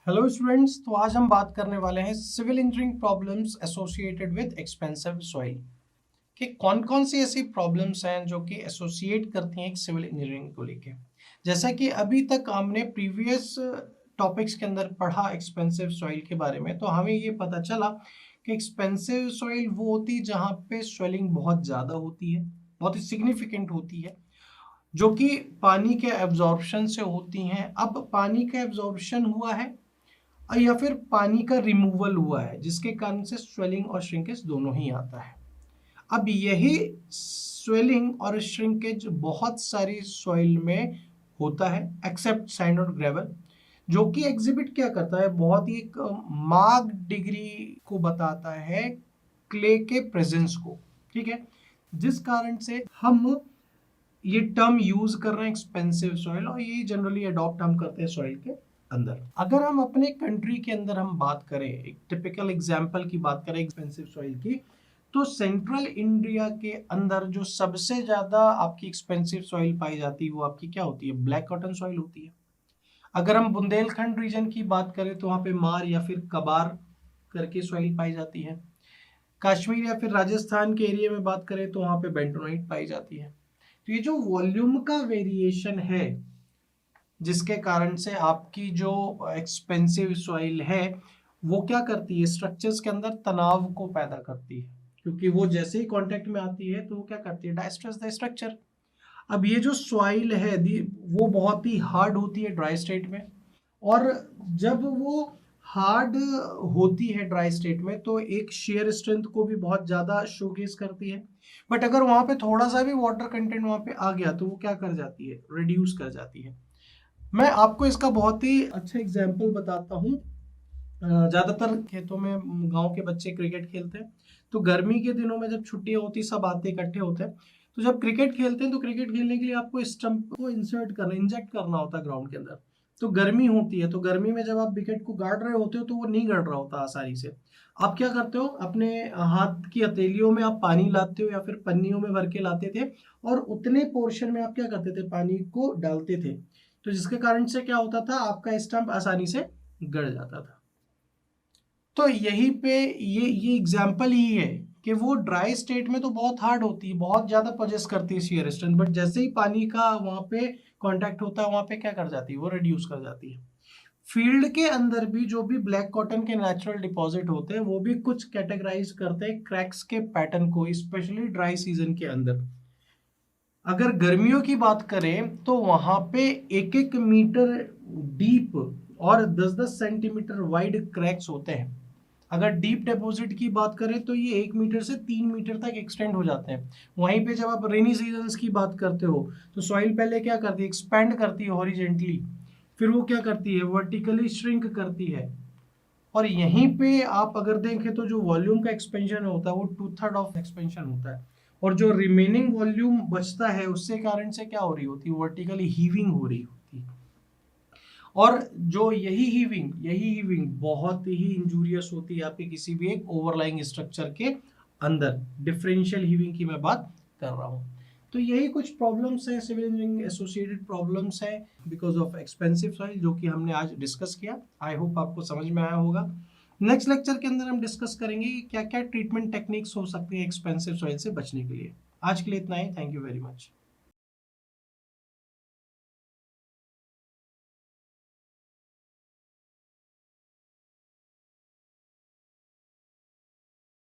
Hello students, तो आज हम बात करने वाले हैं civil engineering problems associated with expensive soil कि कौन कौन सी ऐसी प्रॉब्लम्स हैं जो कि एसोसिएट करती हैं एक सिविल इंजीनियरिंग को लेके। जैसा कि अभी तक हमने प्रीवियस टॉपिक्स के अंदर पढ़ा एक्सपेंसिव सॉइल के बारे में, तो हमें ये पता चला कि एक्सपेंसिव सॉइल वो होती है जहाँ पे स्वेलिंग बहुत ज़्यादा होती है, बहुत ही सिग्निफिकेंट होती है, जो कि पानी के एब्जॉर्प्शन से होती हैं। अब पानी का एब्जॉर्प्शन हुआ है या फिर पानी का रिमूवल हुआ है, जिसके कारण से स्वेलिंग और श्रिंकेज दोनों ही आता है। अब यही स्वेलिंग और श्रिंकेज बहुत सारी सॉइल में होता है एक्सेप्ट सैंड और ग्रेवल, जो कि एग्जिबिट क्या करता है, बहुत ही एक मार्क डिग्री को बताता है क्ले के प्रेजेंस को। ठीक है, जिस कारण से हम ये टर्म यूज कर रहे हैं एक्सपेंसिव सॉइल, और ये जनरली अडॉप्ट हम करते हैं सॉइल के अंदर। अगर हम अपने कंट्री के अंदर हम बात करें, एक टिपिकल एग्जांपल की बात करें एक्सपेंसिव सॉइल की, तो सेंट्रल इंडिया के अंदर जो सबसे ज्यादा आपकी एक्सपेंसिव सॉइल पाई जाती है वो आपकी क्या होती है, ब्लैक कॉटन सॉइल होती है। अगर हम बुंदेलखंड रीजन की बात करें तो वहां पे मार या फिर कबार करके सॉइल पाई जाती है। कश्मीर या फिर राजस्थान के एरिया में बात करें तो वहां पे बेंटोनाइट पाई जाती है। तो ये जो वॉल्यूम का वेरिएशन है, जिसके कारण से आपकी जो एक्सपेंसिव सॉइल है वो क्या करती है, स्ट्रक्चर्स के अंदर तनाव को पैदा करती है, क्योंकि वो जैसे ही कांटेक्ट में आती है तो वो क्या करती है, डायस्ट्रेस द स्ट्रक्चर। अब ये जो सॉइल है वो बहुत ही हार्ड होती है ड्राई स्टेट में, और जब वो हार्ड होती है ड्राई स्टेट में तो एक शेयर स्ट्रेंथ को भी बहुत ज्यादा शोकेस करती है। बट अगर वहां पे थोड़ा सा भी वाटर कंटेंट वहां पे आ गया तो वो क्या कर जाती है, रिड्यूस कर जाती है। मैं आपको इसका बहुत ही अच्छा एग्जाम्पल बताता हूँ। ज्यादातर खेतों में गांव के बच्चे क्रिकेट खेलते हैं, तो गर्मी के दिनों में जब छुट्टियां होती सब आते इकट्ठे होते हैं, तो जब क्रिकेट खेलते हैं तो क्रिकेट खेलने के लिए आपको स्टंप को इंजेक्ट करना होता है ग्राउंड के अंदर। तो गर्मी होती है, तो गर्मी में जब आप विकेट को गाड़ रहे होते हो तो वो नहीं गड़ रहा होता आसानी से। आप क्या करते हो, अपने हाथ की हथेलियों में आप पानी लाते हो या फिर पन्नियों में भर के लाते थे, और उतने पोर्शन में आप क्या करते थे, पानी को डालते थे, तो जिसके कारण से क्या होता था, आपका स्टंप आसानी से गड़ जाता था। तो यहीं पे ये एग्जाम्पल ही है कि वो ड्राई स्टेट में तो बहुत हार्ड होती है, बहुत ज्यादा पोजेस करती है शियर स्ट्रेंथ, बट जैसे ही पानी का वहां पे कांटेक्ट होता है वहां पे क्या कर जाती है, वो रिड्यूस कर जाती है। फील्ड के अंदर भी जो भी ब्लैक कॉटन के नेचुरल डिपॉजिट होते हैं वो भी कुछ कैटेगराइज करते हैं क्रैक्स के पैटर्न को, स्पेशली ड्राई सीजन के अंदर। अगर गर्मियों की बात करें तो वहां पे एक एक मीटर डीप और 10-10 सेंटीमीटर वाइड क्रैक्स होते हैं। अगर डीप डिपॉजिट की बात करें तो ये 1 मीटर से 3 मीटर तक एक्सटेंड हो जाते हैं। वहीं पे जब आप रेनी सीजन्स की बात करते हो तो सॉइल पहले क्या करती है, एक्सपेंड करती है हॉरिजेंटली, फिर वो क्या करती है, वर्टिकली श्रिंक करती है। और यहीं पे आप अगर देखें तो जो वॉल्यूम का एक्सपेंशन होता है वो 2/3 ऑफ एक्सपेंशन होता है, और जो रिमेनिंग वॉल्यूम बचता है उससे कारण से क्या हो रही होती है, वर्टिकली हीविंग हो रही होती है। और जो यही हीविंग बहुत ही इंजूरियस होती है आपके किसी भी एक ओवरलाइंग स्ट्रक्चर के अंदर। डिफरेंशियल हीविंग की मैं बात कर रहा हूँ। तो यही कुछ प्रॉब्लम्स हैं, सिविल इंजीनियरिंग एसोसिएटेड प्रॉब्लम्स हैं बिकॉज ऑफ एक्सपेंसिव सॉइल, जो कि हमने आज डिस्कस किया। आई होप आपको समझ में आया होगा। नेक्स्ट लेक्चर के अंदर हम डिस्कस करेंगे कि क्या क्या ट्रीटमेंट टेक्निक्स हो सकती है एक्सपेंसिव सॉइल से बचने के लिए। आज के लिए इतना ही, थैंक यू वेरी मच।